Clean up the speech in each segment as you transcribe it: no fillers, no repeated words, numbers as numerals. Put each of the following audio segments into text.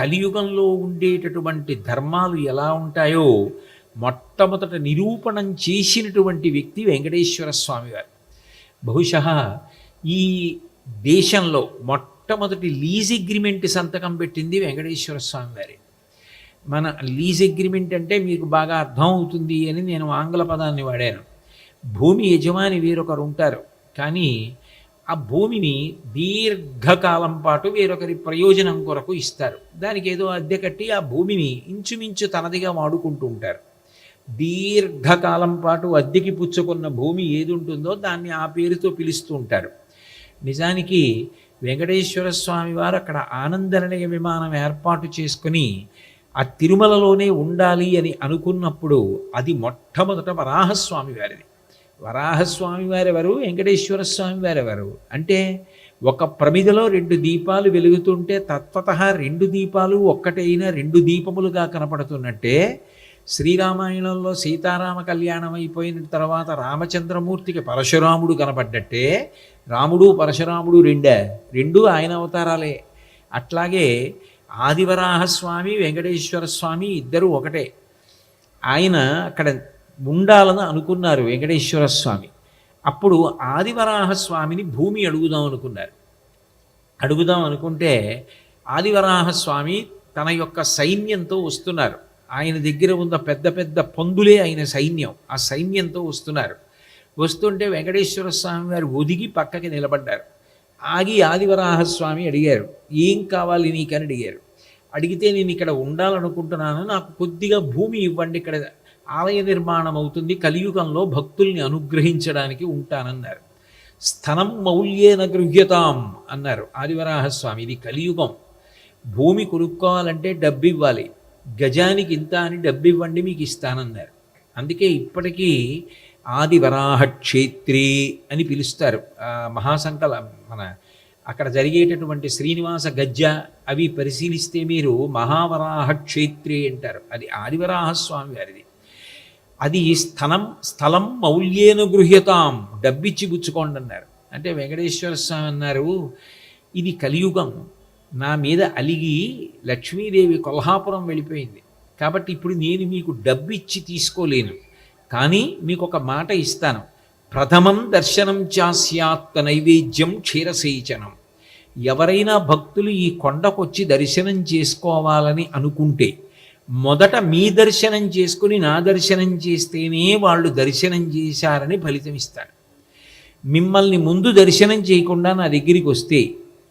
కలియుగంలో ఉండేటటువంటి ధర్మాలు ఎలా ఉంటాయో మొట్టమొదట నిరూపణం చేసినటువంటి వ్యక్తి వెంకటేశ్వర స్వామి వారు. బహుశः ఈ దేశంలో మొట్టమొదటి లీజ్ అగ్రిమెంట్ సంతకం పెట్టింది వెంకటేశ్వర స్వామి వారి. మన లీజ్ అగ్రిమెంట్ అంటే మీకు బాగా అర్థం అవుతుంది అని నేను ఆంగ్ల పదాన్ని వాడాను. భూమి యజమాని వేరొకరు ఉంటారు, కానీ ఆ భూమిని దీర్ఘకాలం పాటు వేరొకరి ప్రయోజనం కొరకు ఇస్తారు. దానికి ఏదో అద్దె కట్టి ఆ భూమిని ఇంచుమించు తనదిగా వాడుకుంటూ ఉంటారు. దీర్ఘకాలం పాటు అద్దెకి పుచ్చుకున్న భూమి ఏది ఉంటుందో దాన్ని ఆ పేరుతో పిలుస్తూ ఉంటారు. నిజానికి వెంకటేశ్వర స్వామి వారు అక్కడ ఆనందనిలయ విమానం ఏర్పాటు చేసుకుని ఆ తిరుమలలోనే ఉండాలి అని అనుకున్నప్పుడు అది మొట్టమొదట వరాహస్వామి వారిది. వరాహస్వామి వారెవరు, వెంకటేశ్వర స్వామి వారెవరు అంటే, ఒక ప్రమిదలో 2 దీపాలు వెలుగుతుంటే తత్వతః 2 దీపాలు ఒక్కటైన 2 దీపములుగా కనపడుతున్నట్టే, శ్రీరామాయణంలో సీతారామ కళ్యాణం అయిపోయిన తర్వాత రామచంద్రమూర్తికి పరశురాముడు కనపడ్డట్టే, రాముడు పరశురాముడు రెండు ఆయన అవతారాలే. అట్లాగే ఆదివరాహస్వామి వెంకటేశ్వర స్వామి ఇద్దరు ఒకటే. ఆయన అక్కడ ఉండాలని అనుకున్నారు వెంకటేశ్వర స్వామి. అప్పుడు ఆదివరాహస్వామిని భూమి అడుగుదాం అనుకుంటే ఆదివరాహస్వామి తన యొక్క సైన్యంతో వస్తున్నారు. ఆయన దగ్గర ఉన్న పెద్ద పెద్ద పందులే ఆయన సైన్యం. ఆ సైన్యంతో వస్తుంటే వెంకటేశ్వర స్వామి వారు ఒదిగి పక్కకి నిలబడ్డారు. ఆగి ఆదివరాహస్వామి అడిగారు, ఏం కావాలి నీకని అడిగారు. అడిగితే, నేను ఇక్కడ ఉండాలనుకుంటున్నాను, నాకు కొద్దిగా భూమి ఇవ్వండి, ఇక్కడ ఆలయ నిర్మాణం అవుతుంది, కలియుగంలో భక్తుల్ని అనుగ్రహించడానికి ఉంటానన్నారు. స్థనం మౌల్యేన గృహ్యతాం అన్నారు ఆదివరాహస్వామి. ఇది కలియుగం, భూమి కొనుక్కోవాలంటే డబ్బు ఇవ్వాలి, గజానికి ఇంత అని డబ్బు ఇవ్వండి మీకు ఇస్తానన్నారు. అందుకే ఇప్పటికీ ఆదివరాహ క్షేత్రి అని పిలుస్తారు. మన అక్కడ జరిగేటటువంటి శ్రీనివాస గజ్జ అవి పరిశీలిస్తే మీరు మహావరాహ క్షేత్రి అంటారు. అది ఆదివరాహస్వామి వారిది. అది స్థలం మౌల్యేన గృహ్యతాం, డబ్బిచ్చి పుచ్చుకోండి అన్నారు. అంటే వెంకటేశ్వర స్వామి అన్నారు, ఇది కలియుగం, నా మీద అలిగి లక్ష్మీదేవి కొల్హాపురం వెళ్ళిపోయింది, కాబట్టి ఇప్పుడు నేను మీకు డబ్బిచ్చి తీసుకోలేను, కానీ మీకు ఒక మాట ఇస్తాను. ప్రథమం దర్శనం చాస్యాత్ నైవేద్యం క్షీరసేచనం. ఎవరైనా భక్తులు ఈ కొండకొచ్చి దర్శనం చేసుకోవాలని అనుకుంటే మొదట మీ దర్శనం చేసుకుని నా దర్శనం చేస్తేనే వాళ్ళు దర్శనం చేశారని ఫలితం ఇస్తాడు. మిమ్మల్ని ముందు దర్శనం చేయకుండా నా దగ్గరికి వస్తే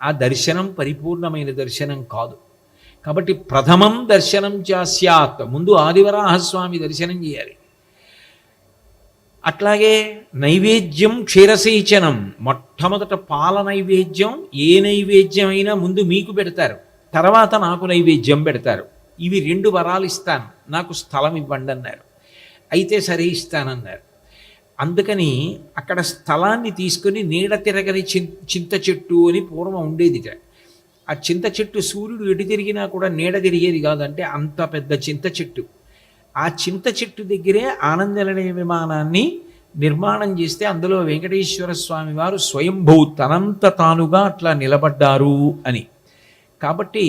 ఆ దర్శనం పరిపూర్ణమైన దర్శనం కాదు. కాబట్టి ప్రథమం దర్శనం చాస్యాత్, ముందు ఆదివరాహస్వామి దర్శనం చేయాలి. అట్లాగే నైవేద్యం క్షీరసేచనం, మొట్టమొదట పాల నైవేద్యం, ఏ నైవేద్యం అయినా ముందు మీకు పెడతారు, తర్వాత నాకు నైవేద్యం పెడతారు. ఇవి 2 వరాలు ఇస్తాను, నాకు స్థలం ఇవ్వండి అన్నారు. అయితే సరే ఇస్తానన్నారు. అందుకని అక్కడ స్థలాన్ని తీసుకుని నీడ తిరగని చింత చెట్టు అని పూర్వం ఉండేదిట. ఆ చింత చెట్టు సూర్యుడు ఎటు తిరిగినా కూడా నీడ తిరిగేది కాదు, అంటే అంత పెద్ద చింత చెట్టు. ఆ చింత చెట్టు దగ్గరే ఆనందనిలయ విమానాన్ని నిర్మాణం చేస్తే అందులో వెంకటేశ్వర స్వామి వారు స్వయంభూ తనంత తానుగా అట్లా నిలబడ్డారు అని. కాబట్టి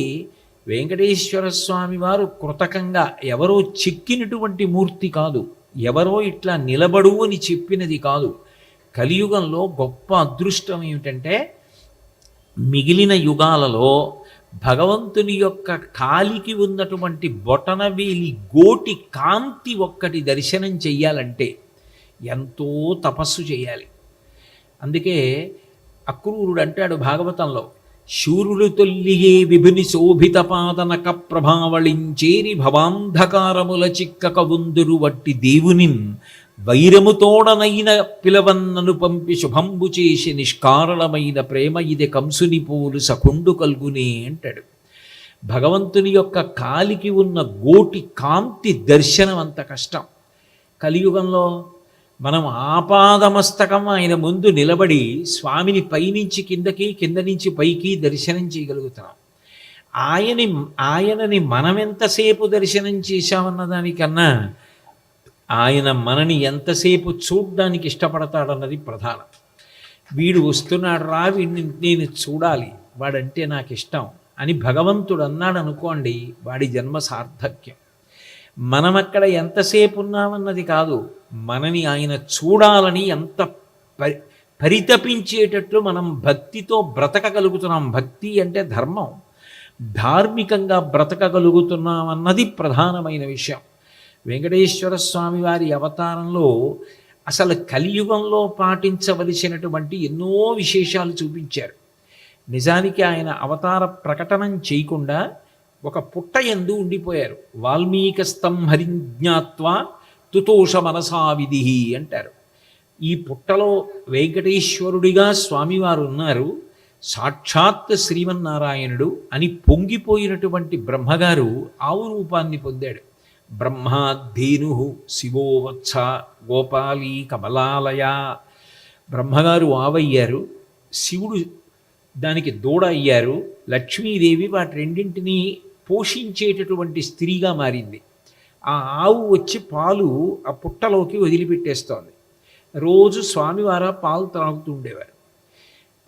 వెంకటేశ్వర స్వామి వారు కృతకంగా ఎవరో చెక్కినటువంటి మూర్తి కాదు, ఎవరో ఇట్లా నిలబడు అని చెప్పినది కాదు. కలియుగంలో గొప్ప అదృష్టం ఏమిటంటే, మిగిలిన యుగాలలో భగవంతుని యొక్క కాలికి ఉన్నటువంటి బొటనవేలి గోటి కాంతి ఒక్కటి దర్శనం చెయ్యాలంటే ఎంతో తపస్సు చేయాలి. అందుకే అక్రూరుడు అంటాడు భాగవతంలో, శూరులు తొల్లియే విభుని శోభిత పాదనక ప్రభావళించేరి భవాంధకారముల చిక్కక ఉందురు వట్టి దేవునిన్ వైరముతోడనైన పిలవన్నను పంపి శుభంబు చేసి నిష్కారణమైన ప్రేమ ఇది కంసుని పోలు సకుండు కల్గునే అంటాడు. భగవంతుని యొక్క కాలికి ఉన్న గోటి కాంతి దర్శనం అంత కష్టం. కలియుగంలో మనం ఆపాదమస్తకం ఆయన ముందు నిలబడి స్వామిని పైనుంచి కిందకి, కింద నుంచి పైకి దర్శనం చేయగలుగుతున్నాం. ఆయనని మనమెంతసేపు దర్శనం చేశామన్న దానికన్నా ఆయన మనని ఎంతసేపు చూడ్డానికి ఇష్టపడతాడన్నది ప్రధానం. వీడు వస్తున్నాడు రా, వీడిని నేను చూడాలి, వాడంటే నాకు ఇష్టం అని భగవంతుడు అన్నాడు అనుకోండి, వాడి జన్మ సార్థక్యం. మనం అక్కడ ఎంతసేపు ఉన్నామన్నది కాదు, మనని ఆయన చూడాలని ఎంత పరితపించేటట్లు మనం భక్తితో బ్రతకగలుగుతున్నాం. భక్తి అంటే ధర్మం, ధార్మికంగా బ్రతకగలుగుతున్నాం అన్నది ప్రధానమైన విషయం. వెంకటేశ్వర స్వామి వారి అవతారంలో అసలు కలియుగంలో పాటించవలసినటువంటి ఎన్నో విశేషాలు చూపించారు. నిజానికి ఆయన అవతార ప్రకటనం చేయకుండా ఒక పుట్ట యందు ఉండిపోయారు. వాల్మీకస్తం హరిజ్ఞాత్వా తుతోష మనసావిధి అంటారు. ఈ పుట్టలో వెంకటేశ్వరుడిగా స్వామివారు ఉన్నారు, సాక్షాత్ శ్రీమన్నారాయణుడు అని పొంగిపోయినటువంటి బ్రహ్మగారు ఆవు రూపాన్ని పొందాడు. బ్రహ్మాధీను శివోవత్స గోపాలీ కమలాలయ. బ్రహ్మగారు ఆవయ్యారు, శివుడు దానికి దూడ అయ్యారు, లక్ష్మీదేవి వాటి రెండింటినీ పోషించేటటువంటి స్త్రీగా మారింది. ఆ ఆవు వచ్చి పాలు ఆ పుట్టలోకి వదిలిపెట్టేస్తోంది. రోజు స్వామివారు పాలు త్రాగుతూ ఉండేవారు.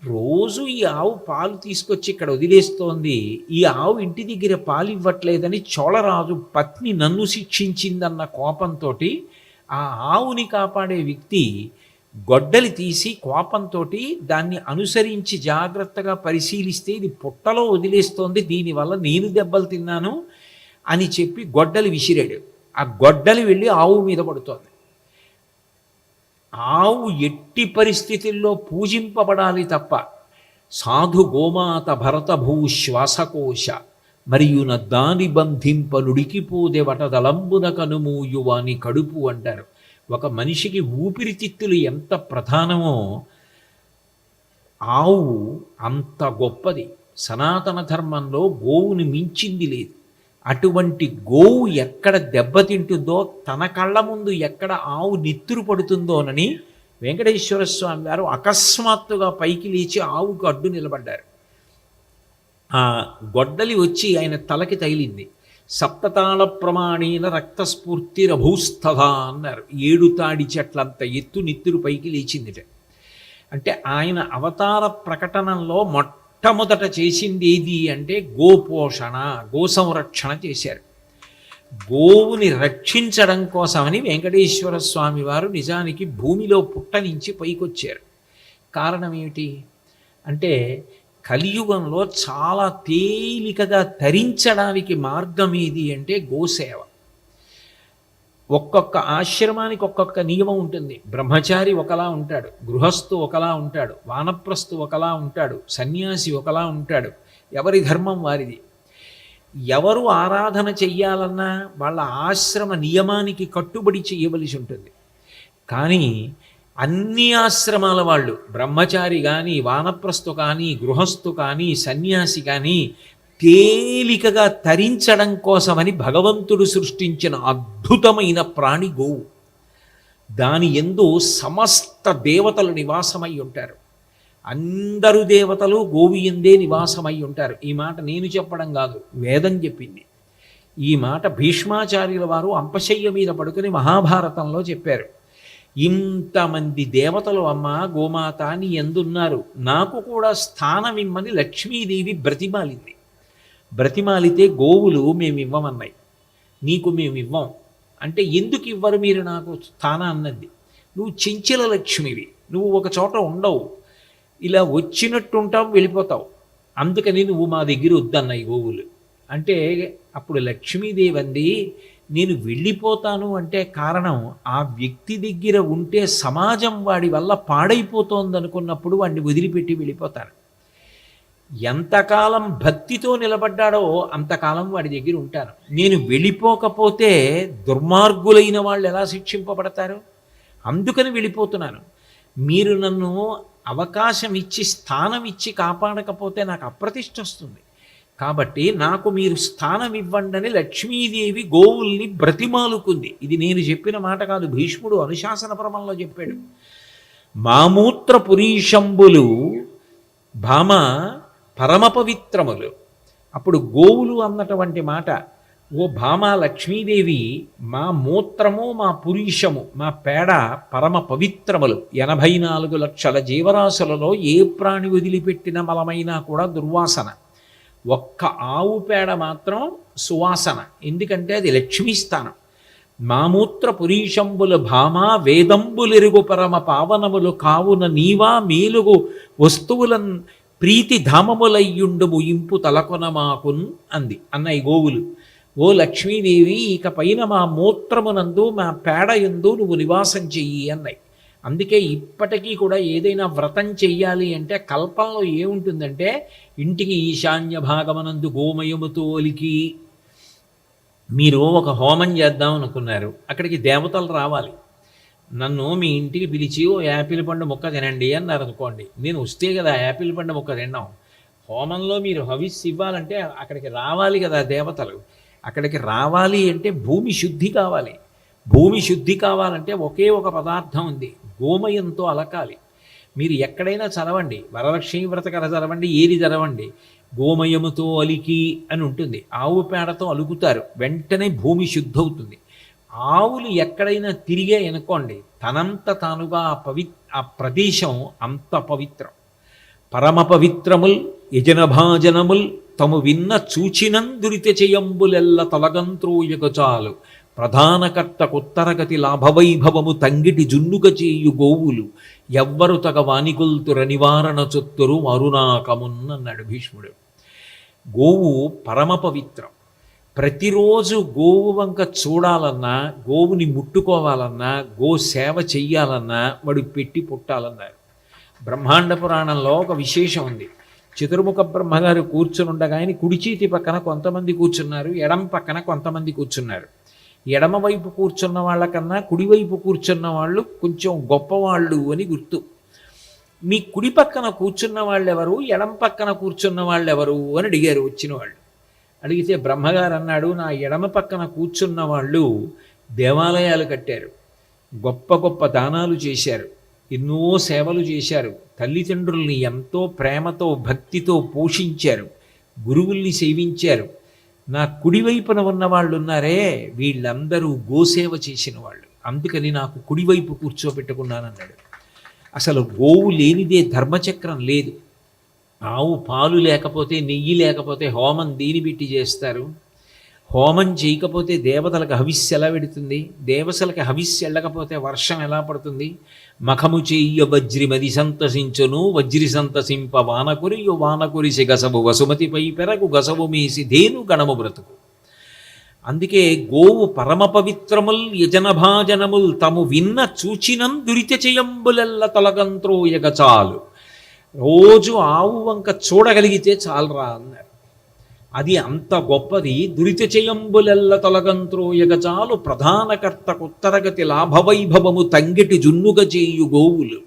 రోజు ఈ ఆవు పాలు తీసుకొచ్చి ఇక్కడ వదిలేస్తోంది, ఈ ఆవు ఇంటి దగ్గర పాలు ఇవ్వట్లేదని చోళరాజు పత్ని నన్ను శిక్షించిందన్న కోపంతో ఆ ఆవుని కాపాడే వ్యక్తి గొడ్డలి తీసి కోపంతో దాన్ని అనుసరించి జాగ్రత్తగా పరిశీలిస్తే ఇది పుట్టలో వదిలేస్తోంది, దీనివల్ల నేను దెబ్బలు తిన్నాను అని చెప్పి గొడ్డలి విసిరాడు. ఆ గొడ్డలి వెళ్ళి ఆవు మీద పడుతోంది. ఆవు ఎట్టి పరిస్థితుల్లో పూజింపబడాలి తప్ప సాధు గోమాత భరతభూ శ్వాసకోశ మరియు దాని బంధింపలుడికిపోదెవట దళంబున కనుమూయువాని కడుపు అంటారు. ఒక మనిషికి ఊపిరితిత్తులు ఎంత ప్రధానమో ఆవు అంత గొప్పది. సనాతన ధర్మంలో గోవుని మించింది లేదు. అటువంటి గోవు ఎక్కడ దెబ్బతింటుందో, తన కళ్ళ ముందు ఎక్కడ ఆవు నిత్తురు పడుతుందోనని వెంకటేశ్వర స్వామి వారు అకస్మాత్తుగా పైకి లేచి ఆవుకు అడ్డు నిలబడ్డారు. ఆ గొడ్డలి వచ్చి ఆయన తలకి తగిలింది. సప్తతాళ ప్రమాణేన రక్తస్ఫూర్తిరభూస్తథా అన్నారు. 7 తాడి చెట్లంత ఎత్తు నిత్తురు పైకి లేచిందిట. అంటే ఆయన అవతార ప్రకటనలో మొట్టమొదట చేసింది ఏది అంటే గోపోషణ, గో సంరక్షణ చేశారు. గోవుని రక్షించడం కోసమని వెంకటేశ్వర స్వామి వారు నిజానికి భూమిలో పుట్ట నుంచి పైకొచ్చారు. కారణం ఏమిటి అంటే కలియుగంలో చాలా తేలికగా తరించడానికి మార్గం ఏది అంటే గోసేవ. ఒక్కొక్క ఆశ్రమానికి ఒక్కొక్క నియమం ఉంటుంది. బ్రహ్మచారి ఒకలా ఉంటాడు, గృహస్థు ఒకలా ఉంటాడు, వానప్రస్థు ఒకలా ఉంటాడు, సన్యాసి ఒకలా ఉంటాడు. ఎవరి ధర్మం వారిది. ఎవరు ఆరాధన చెయ్యాలన్నా వాళ్ళ ఆశ్రమ నియమానికి కట్టుబడి చేయవలసి ఉంటుంది. కానీ అన్ని ఆశ్రమాల వాళ్ళు, బ్రహ్మచారి కానీ, వానప్రస్థు కానీ, గృహస్థు కానీ, సన్యాసి కానీ, తేలికగా తరించడం కోసమని భగవంతుడు సృష్టించిన అద్భుతమైన ప్రాణి గోవు. దాని యందు సమస్త దేవతలు నివాసమై ఉంటారు. అందరు దేవతలు గోవు యందే నివాసమై ఉంటారు. ఈ మాట నేను చెప్పడం కాదు, వేదం చెప్పింది. ఈ మాట భీష్మాచార్యుల వారు అంపశయ్య మీద పడుకుని మహాభారతంలో చెప్పారు. ఇంతమంది దేవతలు అమ్మ గోమాత నీ ఎందున్నారు, నాకు కూడా స్థానం ఇమ్మని లక్ష్మీదేవి బ్రతిమాలింది. బ్రతిమాలితే గోవులు మేమివ్వమన్నాయి. నీకు మేమివ్వం అంటే ఎందుకు ఇవ్వరు మీరు నాకు స్థానం అన్నది. నువ్వు చెంచల లక్ష్మివి, నువ్వు ఒక చోట ఉండవు, ఇలా వచ్చినట్టుంటావు వెళ్ళిపోతావు, అందుకని నువ్వు మా దగ్గర వద్దన్నాయి గోవులు. అంటే అప్పుడు లక్ష్మీదేవి అంది, నేను వెళ్ళిపోతాను అంటే కారణం ఆ వ్యక్తి దగ్గర ఉంటే సమాజం వాడి వల్ల పాడైపోతోంది అనుకున్నప్పుడు వాడిని వదిలిపెట్టి వెళ్ళిపోతాను. ఎంతకాలం భక్తితో నిలబడ్డాడో అంతకాలం వాడి దగ్గర ఉంటాను. నేను వెళ్ళిపోకపోతే దుర్మార్గులైన వాళ్ళు ఎలా శిక్షింపబడతారు, అందుకని వెళ్ళిపోతున్నాను. మీరు నన్ను అవకాశం ఇచ్చి స్థానం ఇచ్చి కాపాడకపోతే నాకు అప్రతిష్ఠ వస్తుంది. కాబట్టి నాకు మీరు స్థానం ఇవ్వండి అని లక్ష్మీదేవి గోవుల్ని బ్రతిమాలుకుంది. ఇది నేను చెప్పిన మాట కాదు, భీష్ముడు అనుశాసన పర్వంలో చెప్పాడు. మామూత్ర పురీషంబులు భామ పరమ పవిత్రములు. అప్పుడు గోవులు అన్నటువంటి మాట, ఓ భామ లక్ష్మీదేవి, మా మూత్రము మా పురీషము మా పేడ పరమ పవిత్రములు. 84 లక్షల జీవరాశులలో ఏ ప్రాణి వదిలిపెట్టిన మలమైనా కూడా దుర్వాసన. ఒక్క ఆవు పేడ మాత్రం సువాసన, ఎందుకంటే అది లక్ష్మీస్థానం. మామూత్ర పురీషంబుల భామా వేదంబులెరుగు పరమ పావనములు కావున నీవా మేలుగు వస్తువులన్ ప్రీతి ధామములయ్యుండుము ఇంపు తలకొన మాకున్ అంది అన్నయ్య గోవులు. ఓ లక్ష్మీదేవి, ఇక పైన మా మూత్రమునందు మా పేడయందు నువ్వు నివాసం చెయ్యి అన్నాయి. అందుకే ఇప్పటికీ కూడా ఏదైనా వ్రతం చెయ్యాలి అంటే కల్పంలో ఏముంటుందంటే ఇంటికి ఈశాన్య భాగమనందు గోమయముతో ఒలికి. మీరు ఒక హోమం చేద్దాం అనుకున్నారు, అక్కడికి దేవతలు రావాలి. నన్ను మీ ఇంటికి పిలిచి ఓ యాపిల్ పండు ముక్క తినండి అన్నారు అనుకోండి, నేను వస్తే కదా యాపిల్ పండు ముక్క తిన్నాం. హోమంలో మీరు హవిస్సు ఇవ్వాలంటే అక్కడికి రావాలి కదా దేవతలు. అక్కడికి రావాలి అంటే భూమి శుద్ధి కావాలి. భూమి శుద్ధి కావాలంటే ఒకే ఒక పదార్థం ఉంది, గోమయంతో అలకాలి. మీరు ఎక్కడైనా చదవండి, వరలక్ష్మీ వ్రత కథ చదవండి, ఏది చదవండి, గోమయముతో అలికి అని ఉంటుంది. ఆవు పేడతో అలుకుతారు, వెంటనే భూమి శుద్ధవుతుంది. ఆవులు ఎక్కడైనా తిరిగే అనుకోండి, తనంత తానుగా ఆ ప్రదేశం అంత పవిత్రం. పరమ పవిత్రముల్ యజనభాజనముల్ తము విన్న చూచినందురిత చేయంబులెల్ల తొలగంత్రోయగచాలు ప్రధానకర్త కొత్తరగతి లాభవైభవము తంగిటి జున్నుగ చేయు గోవులు ఎవ్వరు తగ వానికొల్తుర నివారణ చొత్తురు మరునాకమున్నన్నాడు భీష్ముడు. గోవు పరమ పవిత్రం. ప్రతిరోజు గోవు వంక చూడాలన్నా, గోవుని ముట్టుకోవాలన్నా, గో సేవ చెయ్యాలన్నా వాడు పెట్టి పుట్టాలన్నారు. బ్రహ్మాండ పురాణంలో ఒక విశేషం ఉంది. చతుర్ముఖ బ్రహ్మగారు కూర్చుని ఉండగా ఆయన కుడి చేతి పక్కన కొంతమంది కూర్చున్నారు, ఎడమ పక్కన కొంతమంది కూర్చున్నారు. ఎడమ వైపు కూర్చున్న వాళ్ళకన్నా కుడివైపు కూర్చున్న వాళ్ళు కొంచెం గొప్పవాళ్ళు అని గుర్తు. మీ కుడి పక్కన కూర్చున్న వాళ్ళు ఎవరు, ఎడమ పక్కన కూర్చున్న వాళ్ళు ఎవరు అని అడిగారు వచ్చిన వాళ్ళు. అడిగితే బ్రహ్మగారు అన్నాడు, నా ఎడమ పక్కన కూర్చున్న వాళ్ళు దేవాలయాలు కట్టారు, గొప్ప గొప్ప దానాలు చేశారు, ఎన్నో సేవలు చేశారు, తల్లిదండ్రుల్ని ఎంతో ప్రేమతో భక్తితో పోషించారు, గురువుల్ని సేవించారు. నా కుడివైపున ఉన్న వాళ్ళు ఉన్నారే, వీళ్ళందరూ గోసేవ చేసిన వాళ్ళు, అందుకని నాకు కుడివైపు కూర్చోబెట్టుకున్నానన్నాడు. అసలు గోవు లేనిదే ధర్మచక్రం లేదు. ఆవు పాలు లేకపోతే, నెయ్యి లేకపోతే హోమం దేని పెట్టి చేస్తారు? హోమం చేయకపోతే దేవతలకు హవిస్సు ఎలా పెడుతుంది? దేవతలకు హవిస్సు వెళ్ళకపోతే వర్షం ఎలా పడుతుంది? మఖము చెయ్య వజ్రిమది సంతసించును వజ్రి సంతసింప వానకురియు వానకురిసి గసవు వసుమతిపై పెరగు గసవు మేసి ధేను గణము బ్రతుకు. అందుకే గోవు పరమ పవిత్రముల్ యజనభాజనముల్ తము విన్న చూచినం దురిత చేయంబులెల్ల తొలగంత్రోయగ చాలు. రోజు ఆవు వంక చూడగలిగితే చాలరా అన్నారు. అది అంత గొప్పది. దురిత చేయంబులెల్ల తొలగంత్రోయగ చాలు ప్రధానకర్త కొత్తరగతి లాభవైభవము తంగిటి జున్నుగ చేయు గోవులు.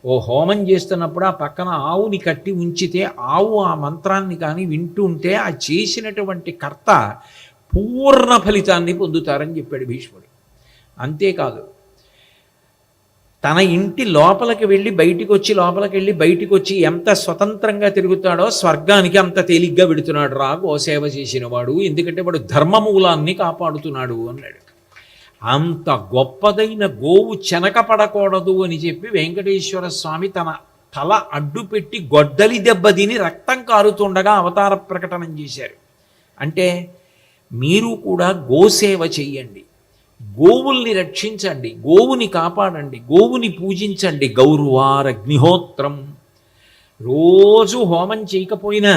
ఓ హోమం చేస్తున్నప్పుడు ఆ పక్కన ఆవుని కట్టి ఉంచితే ఆవు ఆ మంత్రాన్ని కానీ వింటూ ఉంటే ఆ చేసినటువంటి కర్త పూర్ణ ఫలితాన్ని పొందుతారని చెప్పాడు భీష్ముడు. అంతేకాదు, తన ఇంటి లోపలికి వెళ్ళి బయటికి వచ్చి, లోపలికి వెళ్ళి బయటికి వచ్చి ఎంత స్వతంత్రంగా తిరుగుతాడో స్వర్గానికి అంత తేలిగ్గా పెడుతున్నాడు రా గోసేవ చేసినవాడు, ఎందుకంటే వాడు ధర్మమూలాన్ని కాపాడుతున్నాడు అన్నాడు. అంత గొప్పదైన గోవు చెనకపడకూడదు అని చెప్పి వెంకటేశ్వర స్వామి తన తల అడ్డుపెట్టి గొడ్డలి దెబ్బతిని రక్తం కారుతుండగా అవతార ప్రకటనం చేశారు. అంటే మీరు కూడా గోసేవ చెయ్యండి, గోవుల్ని రక్షించండి, గోవుని కాపాడండి, గోవుని పూజించండి. గౌరవారగ్నిహోత్రం. రోజు హోమం చేయకపోయినా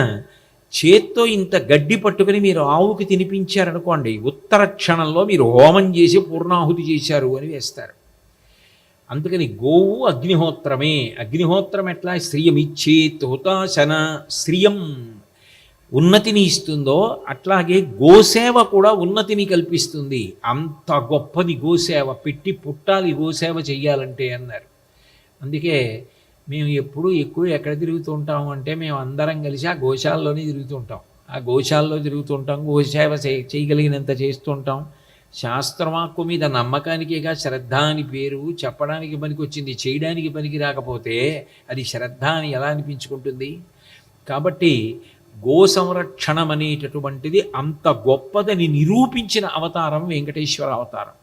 చేత్తో ఇంత గడ్డి పట్టుకుని మీరు ఆవుకి తినిపించారనుకోండి, ఉత్తర క్షణంలో మీరు హోమం చేసి పూర్ణాహుతి చేశారు అని వేస్తారు. అందుకని గోవు అగ్నిహోత్రమే. అగ్నిహోత్రం ఎట్లా? శ్రియం హుతాశన. శ్రియం ఉన్నతిని ఇస్తుందో అట్లాగే గోసేవ కూడా ఉన్నతిని కల్పిస్తుంది. అంత గొప్పది గోసేవ. పెట్టి పుట్టాలి గోసేవ చెయ్యాలంటే అన్నారు. అందుకే మేము ఎప్పుడు ఎక్కువ ఎక్కడ తిరుగుతూ ఉంటాము అంటే మేము అందరం కలిసి ఆ గోశాలలోనే తిరుగుతూ ఉంటాం. ఆ గోశాలలో తిరుగుతుంటాం, గోసేవ చేయగలిగినంత చేస్తుంటాం. శాస్త్రవాక్కు మీద నమ్మకానికేగా శ్రద్ధ అని పేరు. చెప్పడానికి పనికి వచ్చింది, చేయడానికి పనికి రాకపోతే అది శ్రద్ధ అని ఎలా అనిపించుకుంటుంది? కాబట్టి గో సంరక్షణం అనేటటువంటిది అంత గొప్పదని నిరూపించిన అవతారం వెంకటేశ్వర అవతారం.